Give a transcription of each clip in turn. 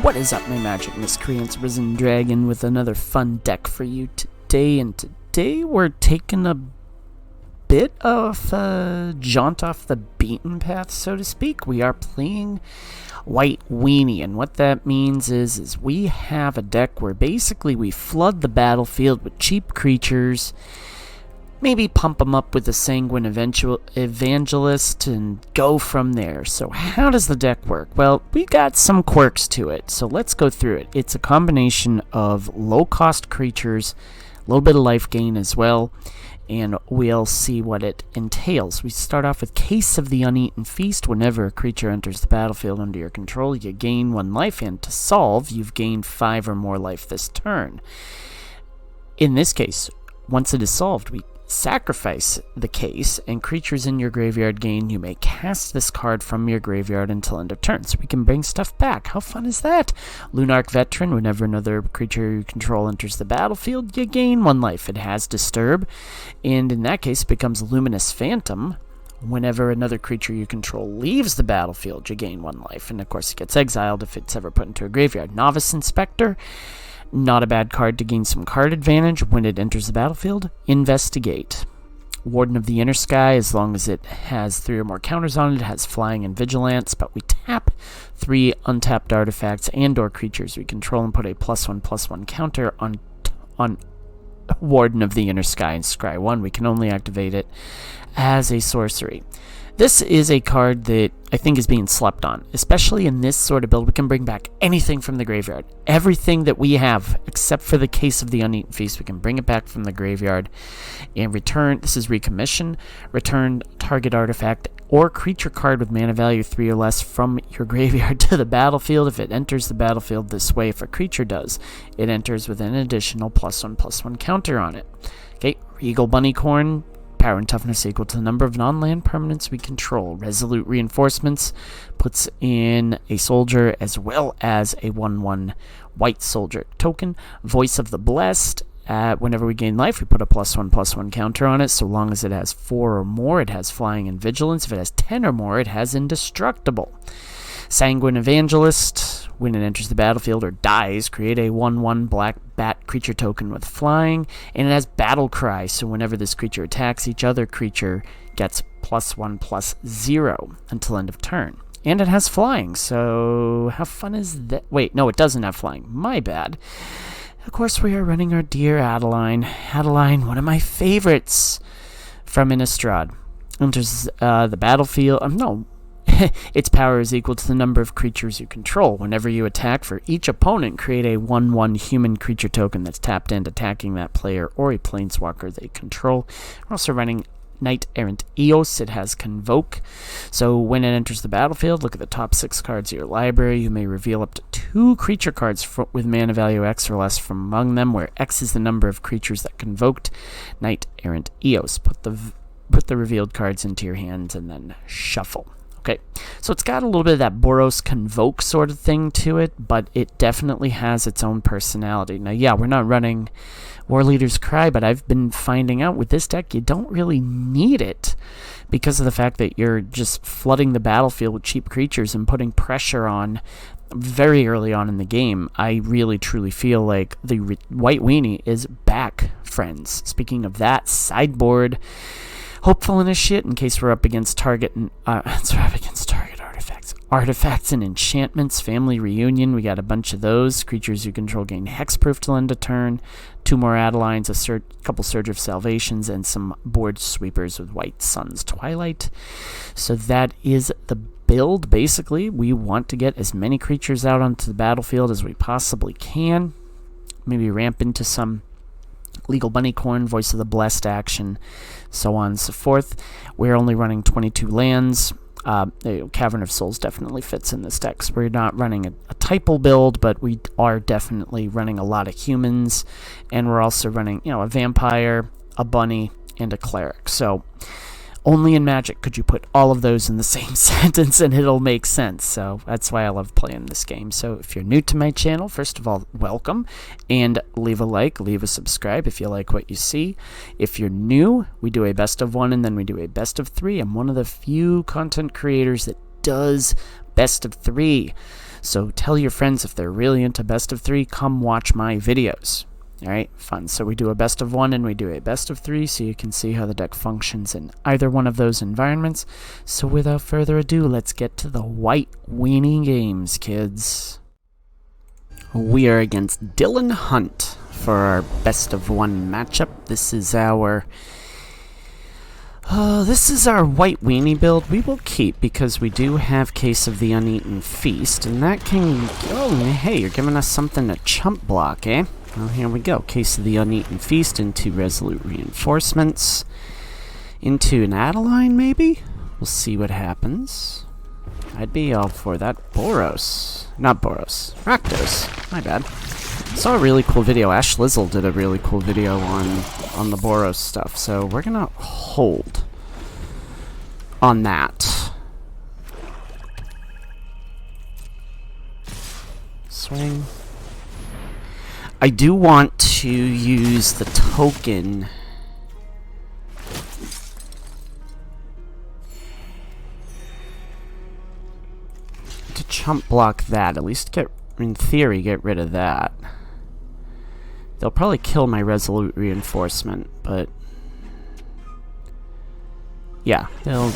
What is up, my magic miscreants? Risen Dragon with another fun deck for you today, and today we're taking a bit of a jaunt off the beaten path, so to speak. We are playing White Weenie, and what that means is we have a deck where basically we flood the battlefield with cheap creatures, maybe pump them up with a Sanguine Evangelist and go from there. So how does the deck work? Well, we got some quirks to it, so let's go through it. It's a combination of low-cost creatures, a little bit of life gain as well, and we'll see what it entails. We start off with Case of the Uneaten Feast. Whenever a creature enters the battlefield under your control, you gain 1 life, and to solve, you've gained 5 or more life this turn. In this case, once it is solved, we sacrifice the case, and creatures in your graveyard gain. You may cast this card from your graveyard until end of turn, so we can bring stuff back. How fun is that? Lunarch Veteran. Whenever another creature you control enters the battlefield, you gain 1 life. It has Disturb, and in that case it becomes Luminous Phantom. Whenever another creature you control leaves the battlefield, you gain 1 life, and of course it gets exiled if it's ever put into a graveyard. Novice Inspector. Not a bad card to gain some card advantage when it enters the battlefield. Investigate. Warden of the Inner Sky, as long as it has 3 or more counters on it, has Flying and Vigilance, but we tap 3 untapped artifacts and or creatures we control and put a +1/+1 counter on Warden of the Inner Sky and scry 1. We can only activate it as a sorcery. This is a card that I think is being slept on, especially in this sort of build. We can bring back anything from the graveyard. Everything that we have, except for the Case of the Uneaten Feast, we can bring it back from the graveyard and return. This is recommission. Return target artifact or creature card with mana value 3 or less from your graveyard to the battlefield. If it enters the battlefield this way, if a creature does, it enters with an additional +1/+1 counter on it. Okay, Regal Bunnycorn. Power and toughness equal to the number of non-land permanents we control. Resolute Reinforcements puts in a soldier as well as a 1/1 white soldier token. Voice of the Blessed. Whenever we gain life, we put a +1/+1 counter on it. So long as it has 4 or more, it has Flying and Vigilance. If it has 10 or more, it has Indestructible. Sanguine Evangelist. When it enters the battlefield or dies, create a 1/1 black bat creature token with flying, and it has Battle Cry, so whenever this creature attacks, each other creature gets +1/+0 until end of turn. And it has flying, so how fun is that? Wait, no, it doesn't have flying. My bad. Of course, we are running our dear Adeline. Adeline, one of my favorites from Innistrad. Enters the battlefield. No. Its power is equal to the number of creatures you control. Whenever you attack for each opponent, create a 1/1 human creature token that's tapped in, attacking that player or a planeswalker they control. We're also running Knight Errant Eos. It has Convoke. So when it enters the battlefield, look at the top 6 cards of your library. You may reveal up to 2 creature cards with mana value X or less from among them, where X is the number of creatures that convoked Knight Errant Eos. Put the revealed cards into your hands and then shuffle. Okay, so it's got a little bit of that Boros Convoke sort of thing to it, but it definitely has its own personality. Now, yeah, we're not running War Leader's Cry, but I've been finding out with this deck you don't really need it because of the fact that you're just flooding the battlefield with cheap creatures and putting pressure on very early on in the game. I really, truly feel like the White Weenie is back, friends. Speaking of that, sideboard... Hopeful Initiate, in case we're up against target artifacts and enchantments. Family Reunion, we got a bunch of those. Creatures you control gain hexproof till end of turn. 2 more Adelines, a couple Surge of Salvations, and some board sweepers with White Sun's Twilight. So that is the build. Basically, we want to get as many creatures out onto the battlefield as we possibly can. Maybe ramp into some Legal Bunnycorn, Voice of the Blessed action, so on and so forth. We're only running 22 lands. Cavern of Souls definitely fits in this deck. So we're not running a typal build, but we are definitely running a lot of humans, and we're also running, a vampire, a bunny, and a cleric. So only in Magic could you put all of those in the same sentence and it'll make sense. So that's why I love playing this game. So if you're new to my channel, first of all, welcome, and leave a like, leave a subscribe if you like what you see. If you're new, we do a best of 1 and then we do a best of 3. I'm one of the few content creators that does best of 3. So tell your friends if they're really into best of 3, come watch my videos. Alright, fun. So we do a best of 1 and we do a best of 3, so you can see how the deck functions in either one of those environments. So without further ado, let's get to the white weenie games, kids. We are against Dylan Hunt for our best of 1 matchup. This is our white weenie build. We will keep because we do have Case of the Uneaten Feast, and that can... Oh, hey, you're giving us something to chump block, eh? Well, here we go. Case of the Uneaten Feast into Resolute Reinforcements. Into an Adeline, maybe? We'll see what happens. I'd be all for that. Boros. Not Boros. Rakdos. My bad. Saw a really cool video. Ash Lizzle did a really cool video on the Boros stuff, so we're gonna hold on that. Swing. I do want to use the token to chump block that. At least get, in theory, get rid of that. They'll probably kill my Resolute Reinforcement, but yeah, they'll...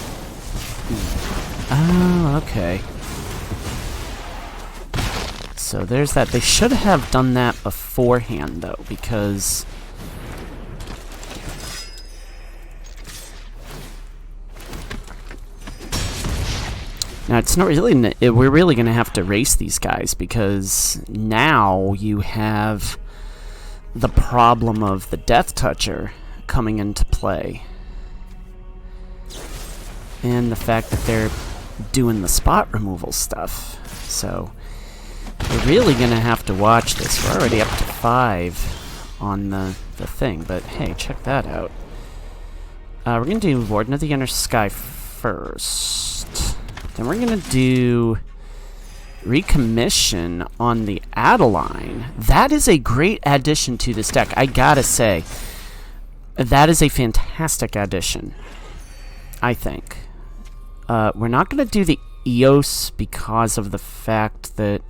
Oh, okay. So there's that. They should have done that beforehand, though, because... Now, it's not really... We're really going to have to race these guys, because now you have the problem of the Death Toucher coming into play. And the fact that they're doing the spot removal stuff. So... we're really going to have to watch this. We're already up to 5 on the thing, but hey, check that out. We're going to do Warden of the Inner Sky first. Then we're going to do Recommission on the Adeline. That is a great addition to this deck, I gotta say. That is a fantastic addition, I think. We're not going to do the Eos because of the fact that...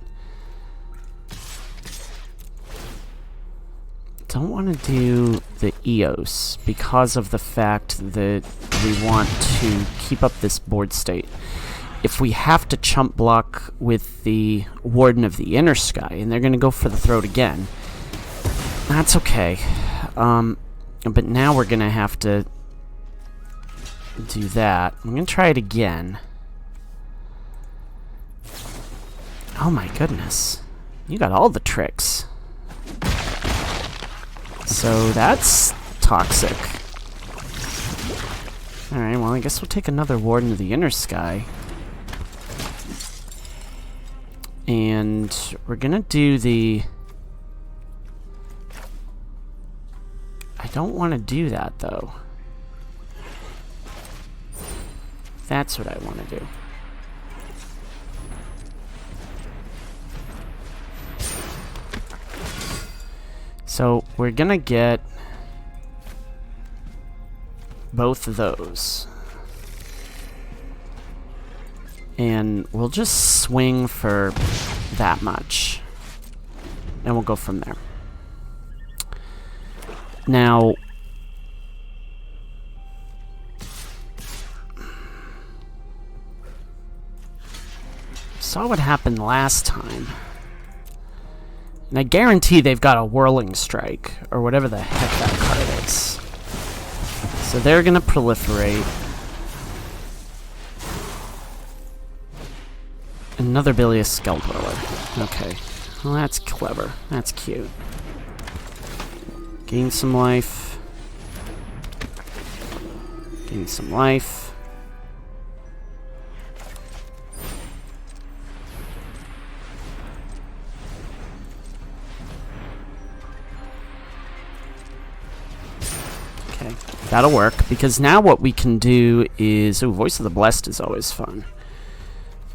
Don't want to do the Eos because of the fact that we want to keep up this board state. If we have to chump block with the Warden of the Inner Sky, and they're going to go for the throat again, that's okay. But now we're going to have to do that. I'm going to try it again. Oh my goodness. You got all the tricks. So that's toxic. Alright, well, I guess we'll take another Warden of the Inner Sky. And we're gonna do the... I don't want to do that, though. That's what I want to do. So we're gonna get both of those. And we'll just swing for that much. And we'll go from there. Now, saw what happened last time. And I guarantee they've got a Whirling Strike, or whatever the heck that card is. So they're gonna proliferate. Another Bilious Skull Dweller. Okay. Well, that's clever. That's cute. Gain some life. Gain some life. Okay, that'll work, because now what we can do is... Ooh, Voice of the Blessed is always fun.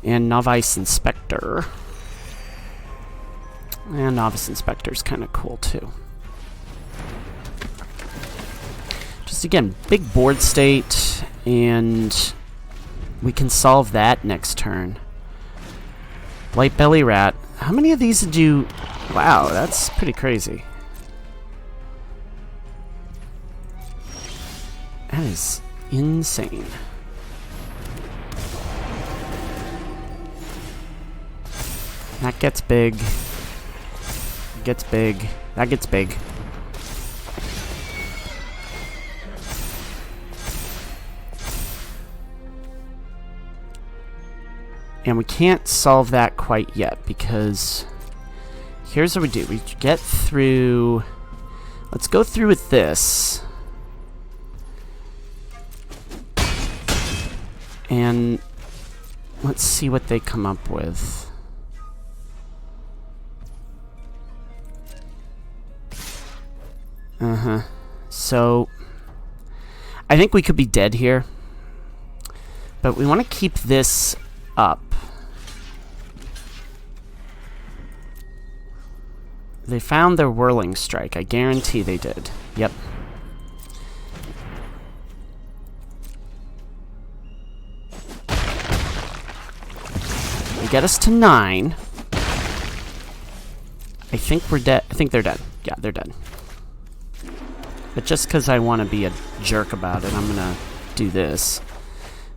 And Novice Inspector. And Novice Inspector's kind of cool, too. Just, again, big board state, and we can solve that next turn. Light Belly Rat. How many of these did you... Wow, that's pretty crazy. That is insane. That gets big. Gets big. That gets big. And we can't solve that quite yet because here's what we do. We get through... Let's go through with this. And let's see what they come up with. So, I think we could be dead here. But we want to keep this up. They found their Whirling Strike. I guarantee they did. Yep. They get us to 9. I think we're dead. I think they're dead. Yeah, they're dead. But just because I want to be a jerk about it, I'm gonna do this.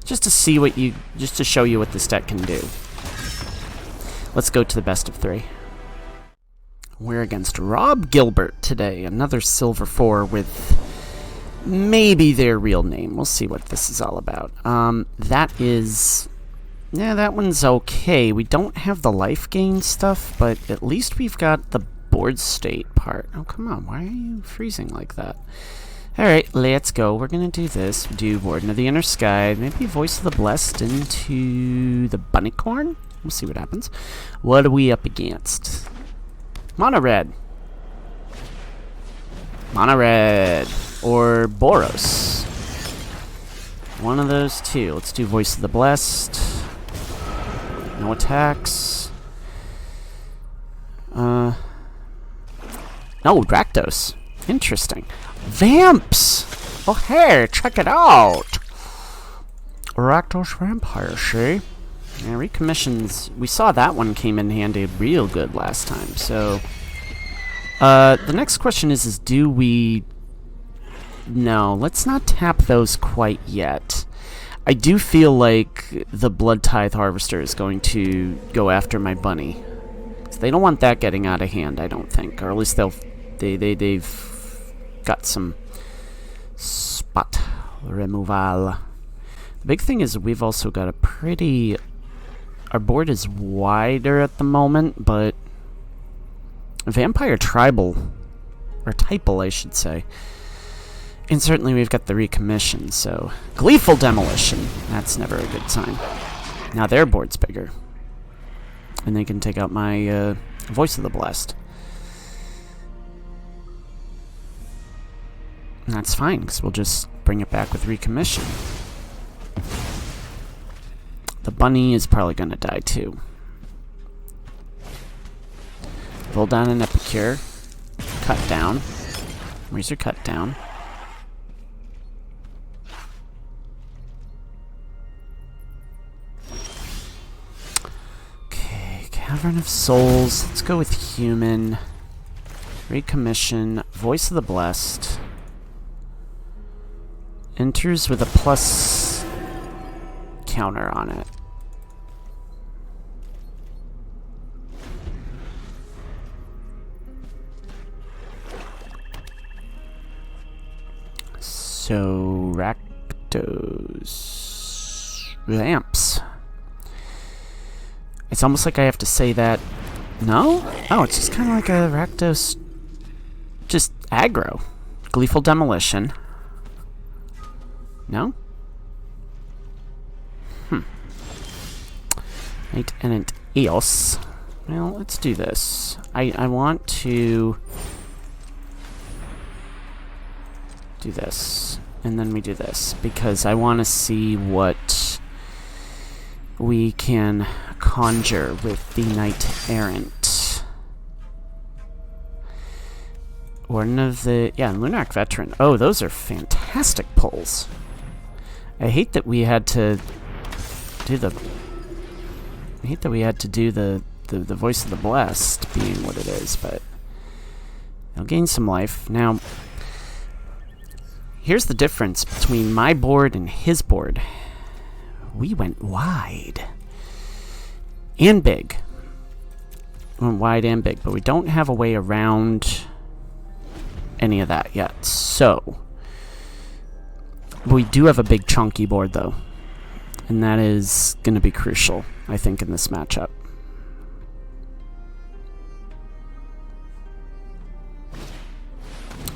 Just to see what you... Just to show you what this deck can do. Let's go to the best of 3. We're against Rob Gilbert today. Another Silver 4 with maybe their real name. We'll see what this is all about. That is... Yeah, that one's okay. We don't have the life gain stuff, but at least we've got the board state part. Oh, come on. Why are you freezing like that? Alright, let's go. We're gonna do this. Do Warden of the Inner Sky. Maybe Voice of the Blessed into the Bunnycorn? We'll see what happens. What are we up against? Mono Red. Mono Red. Or Boros. One of those two. Let's do Voice of the Blessed. No attacks. No, Rakdos. Interesting. Vamps! Oh, hey, check it out! Rakdos Vampire, see? Yeah, recommissions. We saw that one came in handy real good last time, so... the next question is do we... No, let's not tap those quite yet. I do feel like the Blood Tithe Harvester is going to go after my bunny. So they don't want that getting out of hand, I don't think. Or at least they've got some spot removal. The big thing is we've also got a pretty... Our board is wider at the moment, but Vampire Tribal, or Typal, I should say. And certainly we've got the recommission, so... Gleeful Demolition! That's never a good sign. Now their board's bigger. And they can take out my Voice of the Blessed. And that's fine, because we'll just bring it back with recommission. The bunny is probably going to die too. Roll down an Epicure. Cut down. Where's your cut down? Okay, Cavern of Souls. Let's go with Human. Recommission. Voice of the Blessed. Enters with a plus counter on it. So, Rakdos Vamps. It's almost like I have to say that. No? Oh, it's just kind of like a Rakdos. Just aggro. Gleeful Demolition. No? Right, and an Eos. Well, let's do this. I want to do this. And then we do this. Because I want to see what we can conjure with the Knight Errant. Warden of the... Yeah, Lunarch Veteran. Oh, those are fantastic pulls. I hate that we had to do the I hate that we had to do the Voice of the Blessed being what it is, but they'll gain some life. Now, here's the difference between my board and his board. We went wide. And big. We went wide and big, but we don't have a way around any of that yet. So, we do have a big chunky board, though. And that is going to be crucial, I think, in this matchup.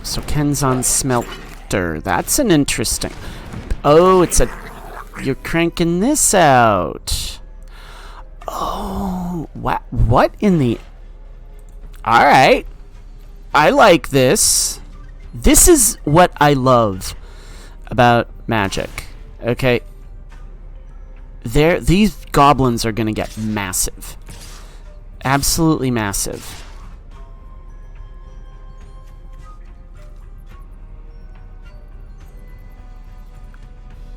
So Kenzan Smelter. That's an interesting... Oh, it's a... You're cranking this out. Oh, what in the... Alright. I like this. This is what I love about Magic. Okay? These goblins are going to get massive. Absolutely massive.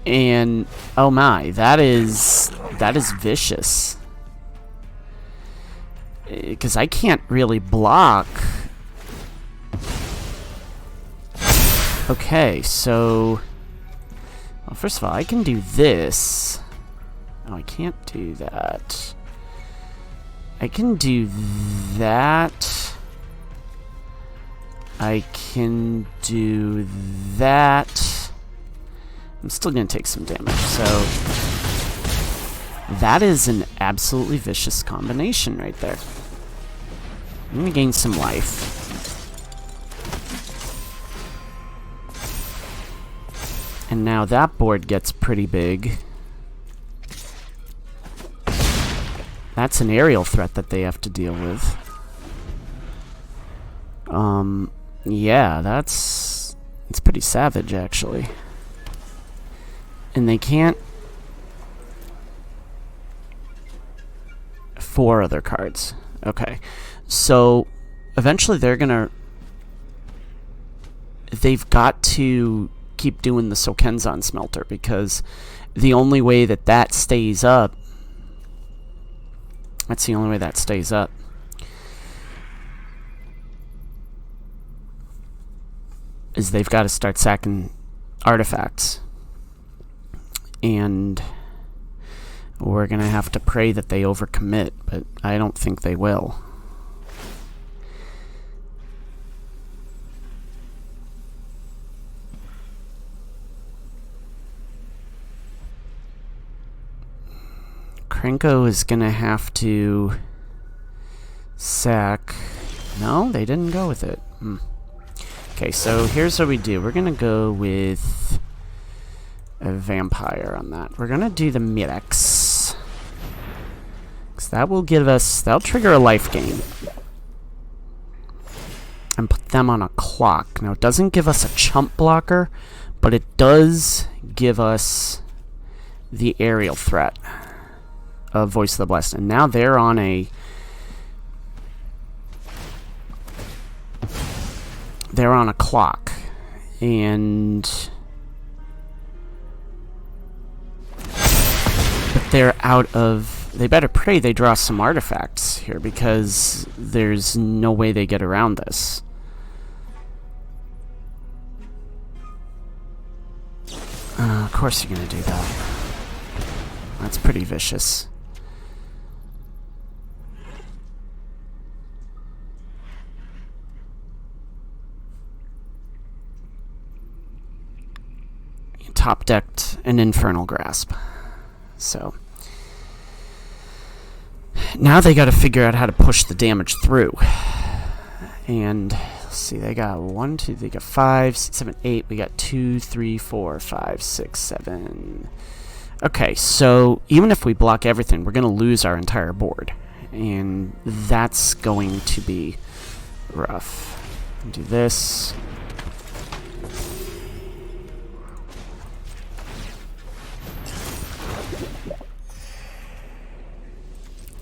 And oh my, that is vicious. Because I can't really block. Okay, so well, first of all, I can do this. Oh, I can't do that. I can do that. I can do that. I'm still going to take some damage, so that is an absolutely vicious combination right there. I'm going to gain some life. And now that board gets pretty big. That's an aerial threat that they have to deal with. Yeah, it's pretty savage, actually. And they can't... 4 other cards. Okay. So, eventually they're gonna... They've got to keep doing the Sokenzan Smelter, because the only way that stays up... That's the only way that stays up. Is they've got to start sacking artifacts. And we're going to have to pray that they overcommit, but I don't think they will. Krenko is going to have to sack... No, they didn't go with it. Okay, so here's what we do. We're going to go with... a vampire on that. We're gonna do the Mirex. Because that will give us... That'll trigger a life gain. And put them on a clock. Now, it doesn't give us a chump blocker, but it does give us the aerial threat of Voice of the Blessed. And now they're on a... They're on a clock. And... they're out of... They better pray they draw some artifacts here, because there's no way they get around this. Of course you're gonna do that. That's pretty vicious. You top decked an Infernal Grasp. So now they got to figure out how to push the damage through. And let's see, they got 1, 2, they got 5, 6, 7, 8. We got 2, 3, 4, 5, 6, 7. Okay, so even if we block everything, we're going to lose our entire board. And that's going to be rough. Do this.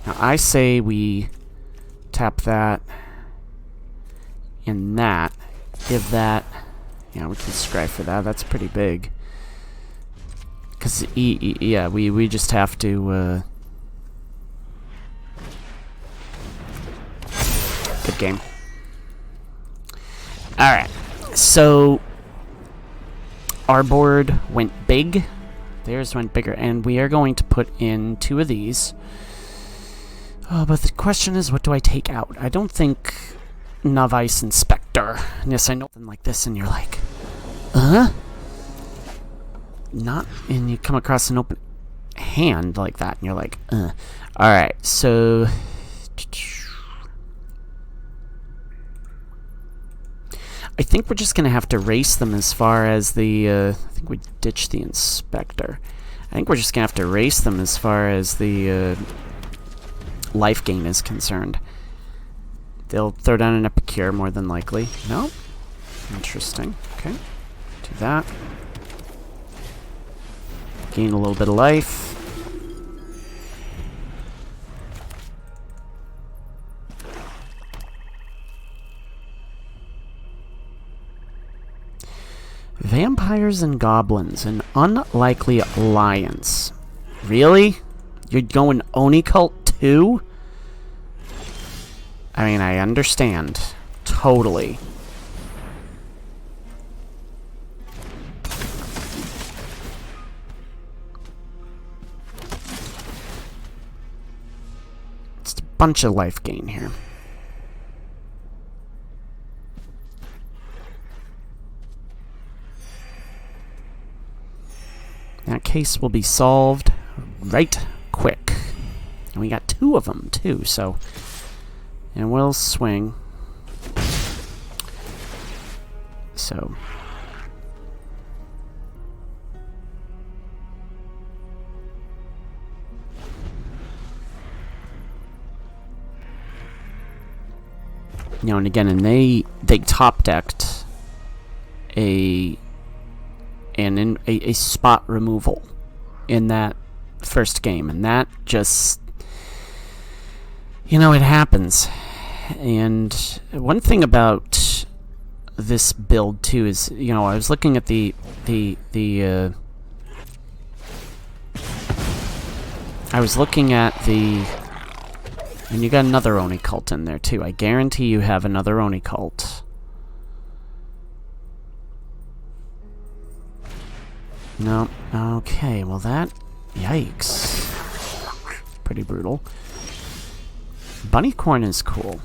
Now I say we tap that and that. Give that. Yeah, we can scry for that. That's pretty big. Because, yeah, we just have to... game. Alright, so our board went big. Theirs went bigger, and we are going to put in 2 of these. Oh, but the question is, what do I take out? I don't think Novice Inspector. Yes, I know something like this, and you're like, not, and you come across an open hand like that, and you're like, Alright, so I think we're just gonna have to race them as far as the, I think we ditched the Inspector. I think we're just gonna have to race them as far as the, life gain is concerned. They'll throw down an Epicure more than likely. No? Interesting. Okay. Do that. Gain a little bit of life. Vampires and goblins, an unlikely alliance. Really? You're going Oni Cult too? I mean, I understand. Totally. It's a bunch of life gain here. That case will be solved right quick. And we got 2 of them, too, so... And we'll swing. So... You know, and again, and they top decked a spot removal in that first game, and that just, you know, it happens. And one thing about this build too is, you know, I was looking at the and you got another Oni Cult in there too. I guarantee you have another Oni Cult. No. Okay, well that... Yikes. Pretty brutal. Bunnycorn is cool.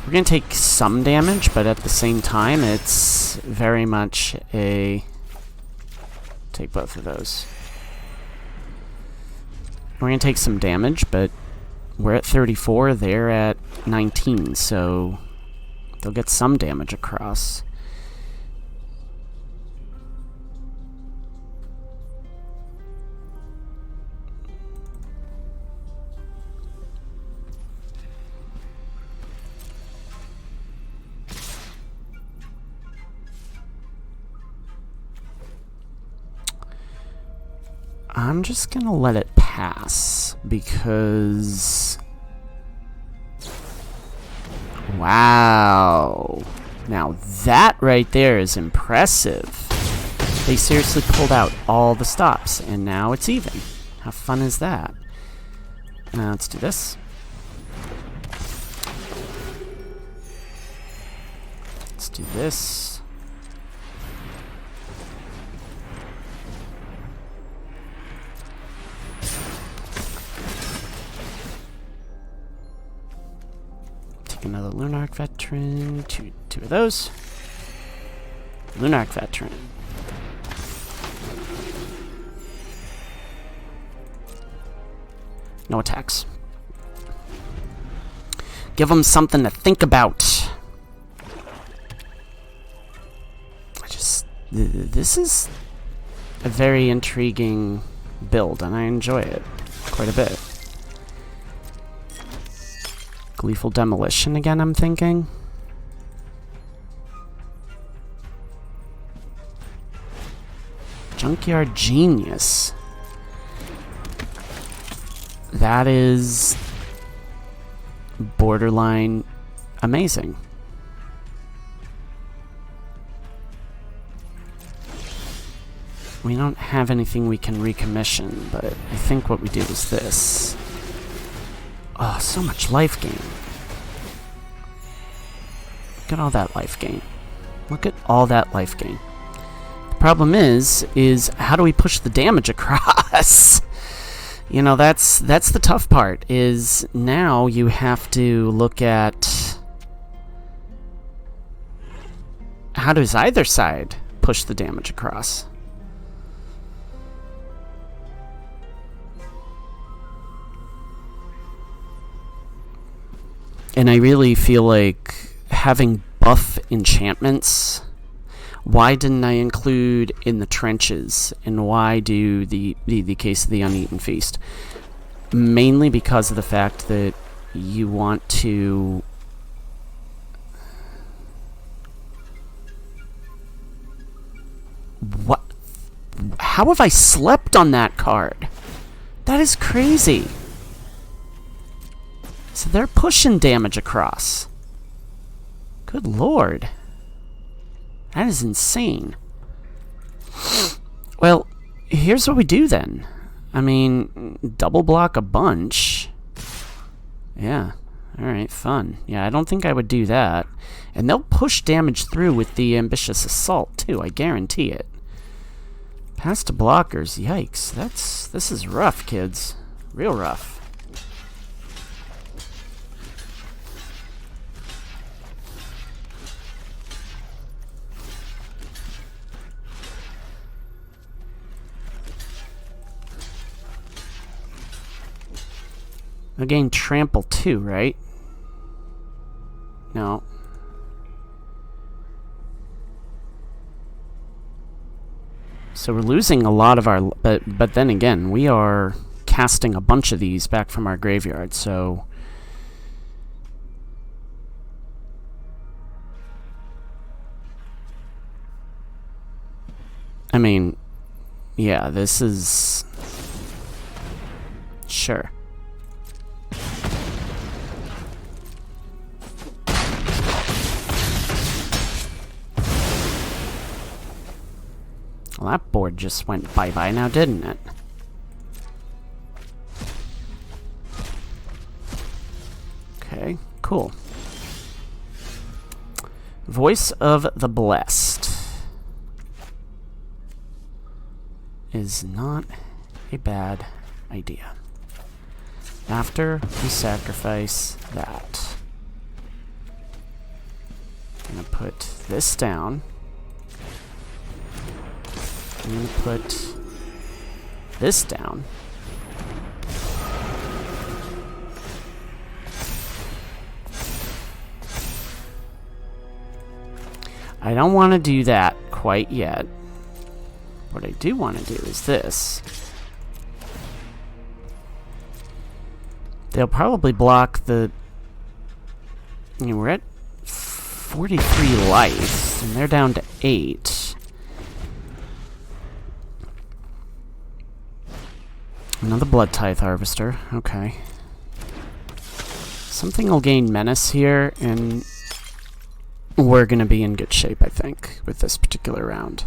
We're gonna take some damage, but at the same time, it's very much a... Take both of those. We're gonna take some damage, but we're at 34, they're at 19, so they'll get some damage across. I'm just gonna let it pass, because... Wow. Now that right there is impressive. They seriously pulled out all the stops, and now it's even. How fun is that? Now let's do this. Let's do this. Another Lunarch Veteran, two of those. Lunarch Veteran. No attacks. Give them something to think about. This is a very intriguing build, and I enjoy it quite a bit. Gleeful Demolition again, I'm thinking. Junkyard Genius. That is borderline amazing. We don't have anything we can recommission, but I think what we do is this. Oh, so much life gain. Look at all that life gain. Look at all that life gain. The problem is how do we push the damage across? You know, that's the tough part, is now you have to look at how does either side push the damage across? And I really feel like having buff enchantments, why didn't I include in the trenches, and why do the case of the uneaten feast? Mainly because of the fact that you want to what? How have I slept on that card? That is crazy. So they're pushing damage across. Good lord. That is insane. Well, here's what we do then. I mean, double block a bunch. Yeah. Alright, fun. Yeah, I don't think I would do that. And they'll push damage through with the ambitious assault, too. I guarantee it. Pass to blockers. Yikes. This is rough, kids. Real rough. Again, trample too, right? No. So we're losing a lot of our... But then again, we are casting a bunch of these back from our graveyard, so... I mean, yeah, this is... Sure. Well, that board just went bye-bye now, didn't it? Okay, cool. Voice of the Blessed is not a bad idea. After we sacrifice that, I'm gonna put this down. I'm going to put this down. I don't want to do that quite yet. What I do want to do is this. They'll probably block the... You know, we're at 43 life, and they're down to 8. Another Blood Tithe Harvester. Okay. Something will gain Menace here, and we're going to be in good shape, I think, with this particular round.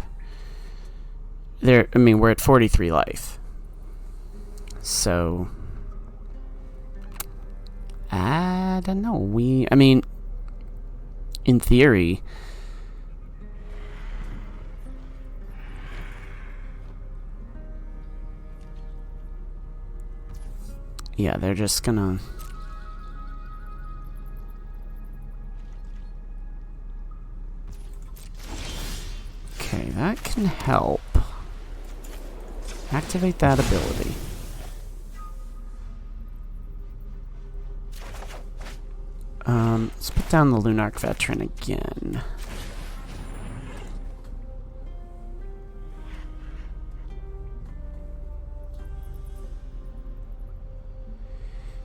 I mean, we're at 43 life. So... I don't know. I mean, in theory... Yeah, they're just gonna... Okay, that can help. Activate that ability. Let's put down the Lunarch Veteran again.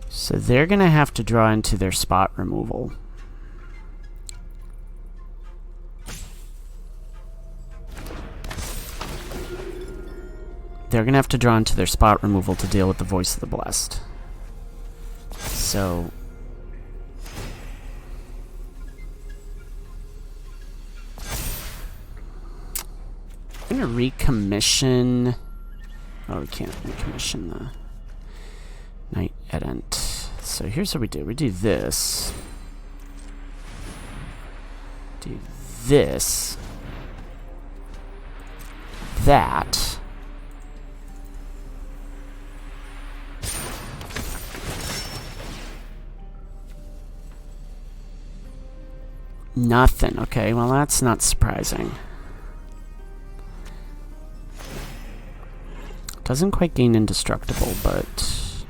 So they're going to have to draw into their spot removal. They're going to have to draw into their spot removal to deal with the Voice of the Blessed. So... I'm gonna recommission. Oh, we can't recommission the Night Edent. So here's what we do. We do this. Do this. That. Nothing. Okay, well that's not surprising. Doesn't quite gain indestructible, but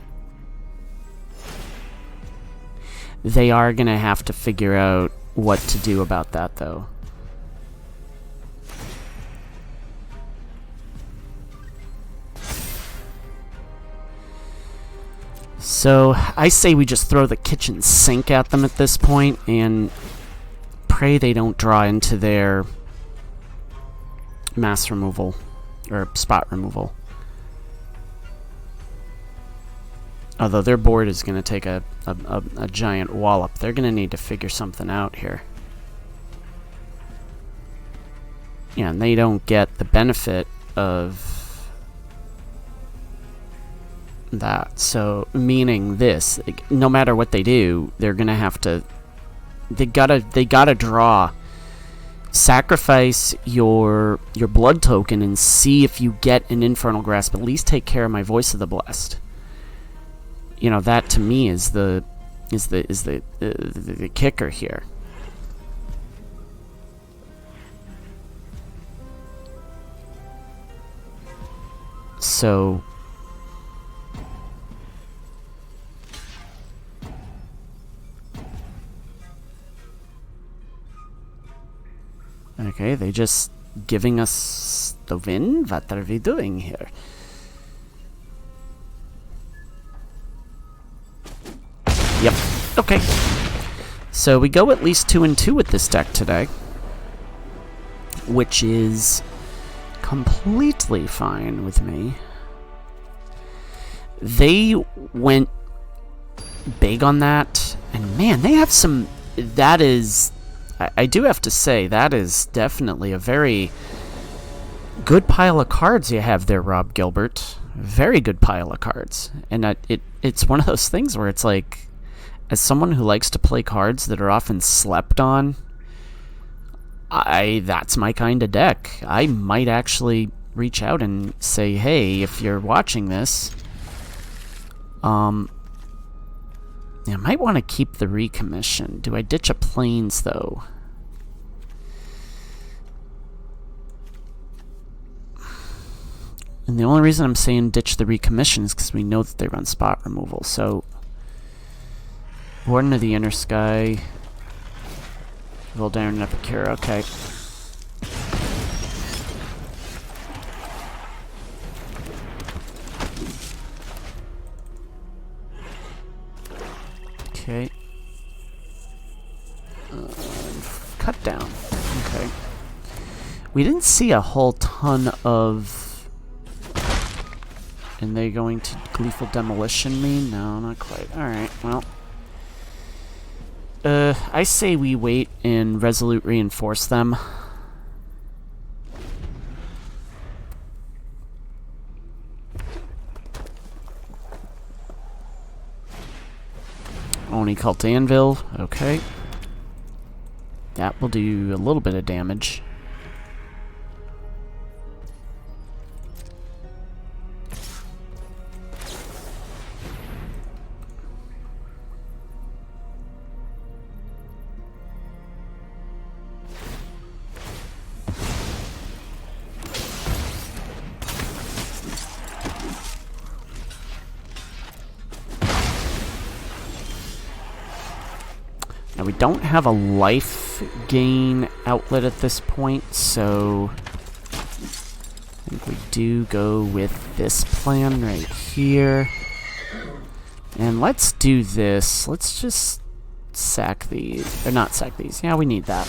they are gonna have to figure out what to do about that, though. So I say we just throw the kitchen sink at them at this point and pray they don't draw into their mass removal or spot removal. Although their board is going to take a giant wallop. They're going to need to figure something out here. Yeah, and they don't get the benefit of that. So, meaning this, like, no matter what they do, they're going to have to... They gotta draw. Sacrifice your blood token and see if you get an Infernal Grasp. At least take care of my Voice of the Blessed. You know, that to me is the kicker here. So okay, they just giving us the win? What are we doing here? Yep. Okay. So we go at least 2-2 with this deck today, which is completely fine with me. They went big on that, and man, they have some... That is... I do have to say, that is definitely a very good pile of cards you have there, Rob Gilbert. Very good pile of cards. And it's one of those things where it's like, as someone who likes to play cards that are often slept on, that's my kind of deck. I might actually reach out and say, hey, if you're watching this, I might want to keep the recommission. Do I ditch a planes, though? And the only reason I'm saying ditch the recommission is because we know that they run spot removal. So, Warden of the Inner Sky, Voldaren and Epicure, okay. Okay. Cut down. Okay. We didn't see a whole ton of... And they going to Gleeful Demolition me? No, not quite. Alright, well. I say we wait and Resolute Reinforce them. Oni Cult Anvil, okay. That will do a little bit of damage. Now we don't have a life gain outlet at this point, so I think we do go with this plan right here. And let's do this. Let's just sack these. Or not sack these. Yeah, we need that.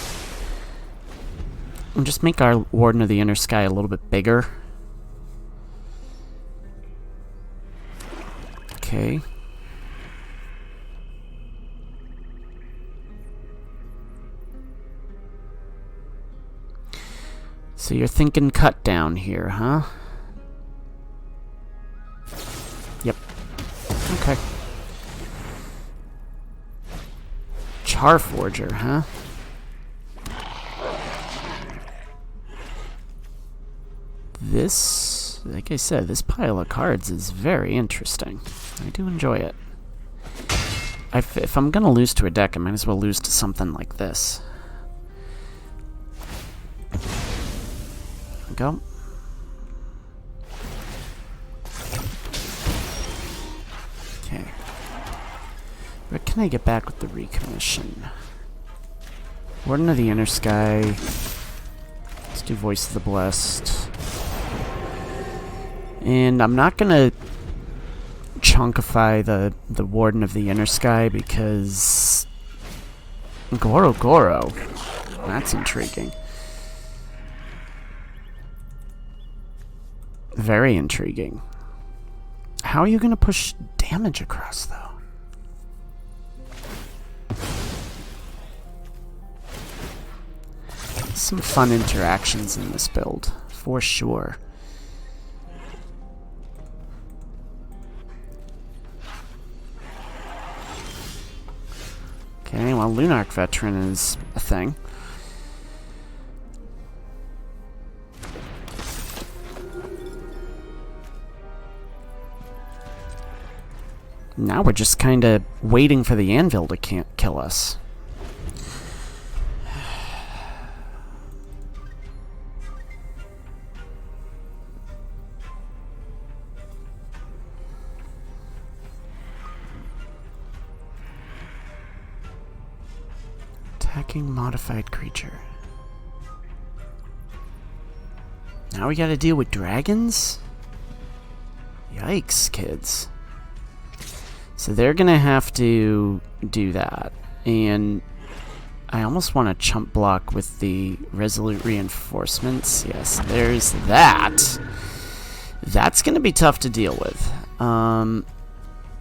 And just make our Warden of the Inner Sky a little bit bigger. Okay. So you're thinking cut down here, huh? Yep. Okay. Charforger, huh? This, like I said, this pile of cards is very interesting. I do enjoy it. If I'm gonna lose to a deck, I might as well lose to something like this. Go. Okay. What can I get back with the recommission? Warden of the Inner Sky. Let's do Voice of the Blessed. And I'm not gonna chunkify the Warden of the Inner Sky because Goro. That's intriguing. Very intriguing. How are you gonna push damage across, though? Some fun interactions in this build, for sure. Okay, well, Lunarch Veteran is a thing. Now we're just kind of waiting for the anvil to kill us. Attacking modified creature. Now we gotta deal with dragons? Yikes, kids. So they're gonna have to do that. And I almost want to chump block with the Resolute Reinforcements. Yes, there's that. That's gonna be tough to deal with.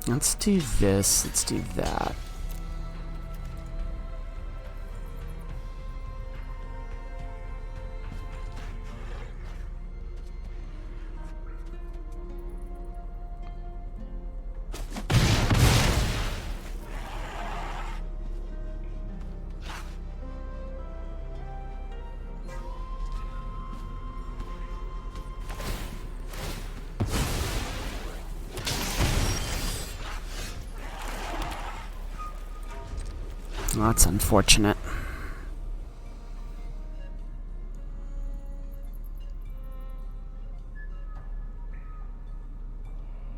Let's do this. Let's do that. Well, that's unfortunate.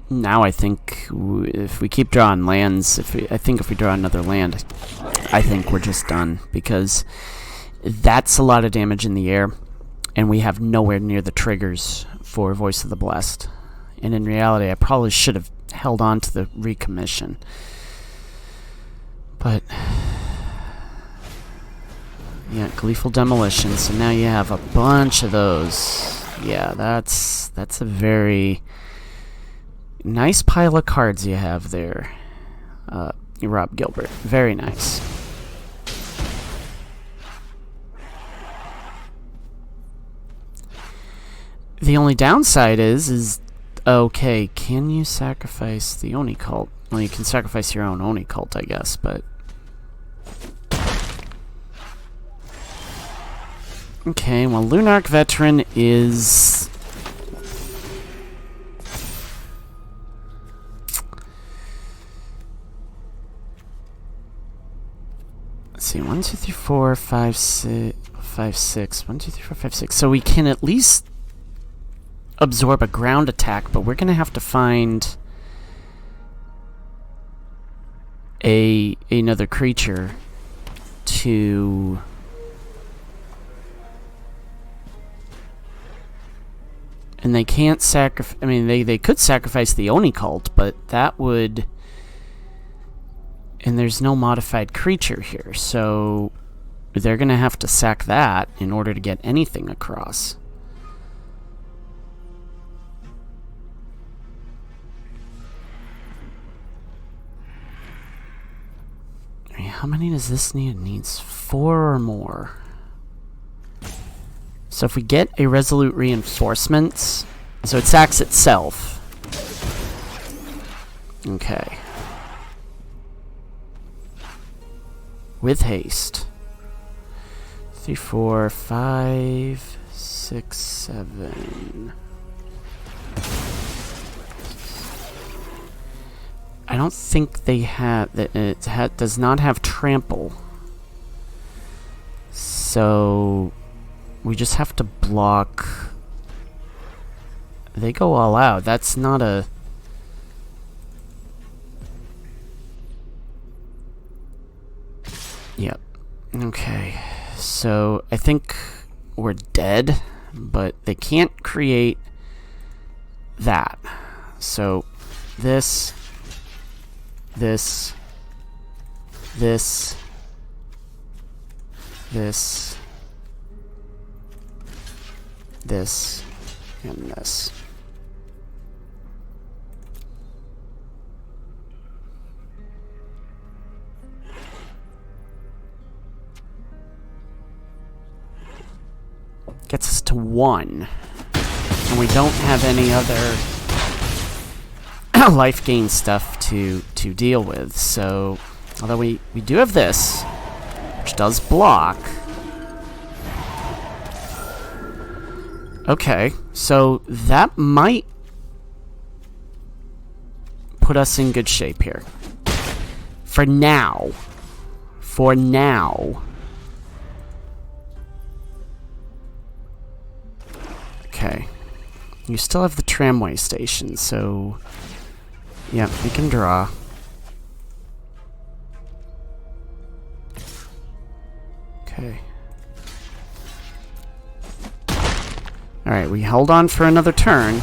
Now I think if we keep drawing lands, I think if we draw another land, I think we're just done, because that's a lot of damage in the air, and we have nowhere near the triggers for Voice of the Blessed. And in reality, I probably should have held on to the recommission. But yeah, Gleeful Demolition. So now you have a bunch of those. Yeah, that's a very nice pile of cards you have there, Rob Gilbert. Very nice. The only downside is okay, can you sacrifice the Oni cult? Well, you can sacrifice your own Oni cult, I guess, but okay, well, Lunarch Veteran is let's see, 1, 2, 3, 4, 5, 6, 5, 6. 1, 2, 3, 4, 5, 6. So we can at least absorb a ground attack, but we're gonna have to find another creature to and they can't sacrifice. I mean, they could sacrifice the Oni cult, but that would, and there's no modified creature here, so they're gonna have to sack that in order to get anything across. How many does this need? It needs 4 or more. So if we get a Resolute Reinforcements, so it sacks itself. Okay. With haste. 3, 4, 5, 6, 7. I don't think they have that. It does not have trample. So we just have to block. They go all out. That's not a. Yep. Okay. So I think we're dead, but they can't create that. So this, this, this, this, this, and this. Gets us to 1. And we don't have any other life gain stuff to deal with. So, although we do have this, which does block. Okay, so that might put us in good shape here. For now. For now. Okay. You still have the tramway station, so yeah, we can draw. Okay. Alright, we held on for another turn.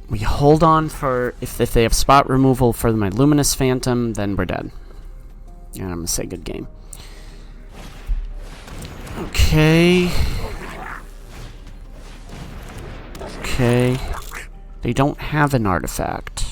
We hold on for, if they have spot removal for my Luminous Phantom, then we're dead. And I'm going to say good game. Okay. Okay. They don't have an artifact.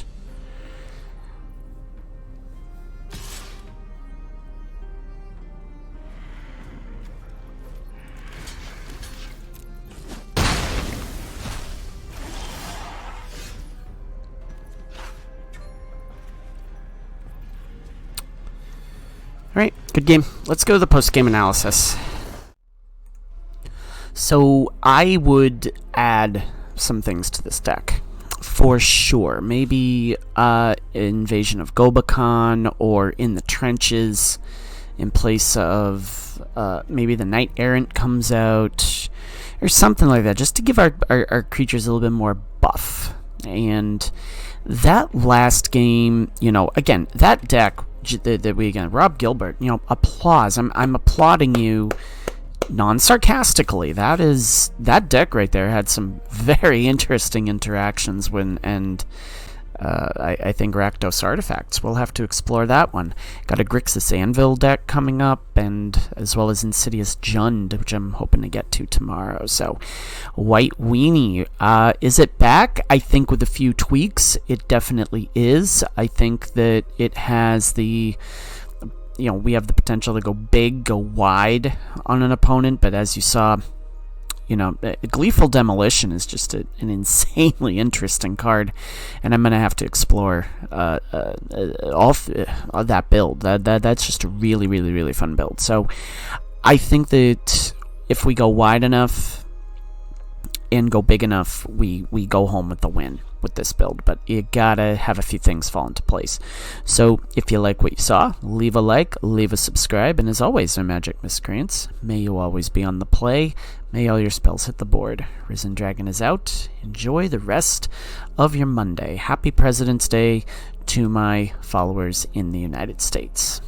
Alright, good game. Let's go to the post-game analysis. So, I would add some things to this deck. For sure. Maybe Invasion of Gobakhan, or In the Trenches, in place of maybe the Knight Errant comes out, or something like that, just to give our creatures a little bit more buff. And that last game, you know, again, that deck that we again, Rob Gilbert, you know, applause. I'm applauding you non-sarcastically. That deck right there had some very interesting interactions when, and I think Rakdos Artifacts, we'll have to explore that one. Got a Grixis Anvil deck coming up, and as well as Insidious Jund, which I'm hoping to get to tomorrow. So, White Weenie, is it back? I think with a few tweaks, it definitely is. I think that it has the, you know, we have the potential to go big, go wide on an opponent, but as you saw, you know, Gleeful Demolition is just an insanely interesting card, and I'm going to have to explore all that build. That's just a really, really, really fun build. So I think that if we go wide enough and go big enough, we go home with the win with this build, but you gotta have a few things fall into place. So if you like what you saw, leave a like, leave a subscribe, and as always, my magic miscreants, may you always be on the play, may all your spells hit the board. Risen Dragon is out. Enjoy the rest of your Monday. Happy President's Day to my followers in the United States.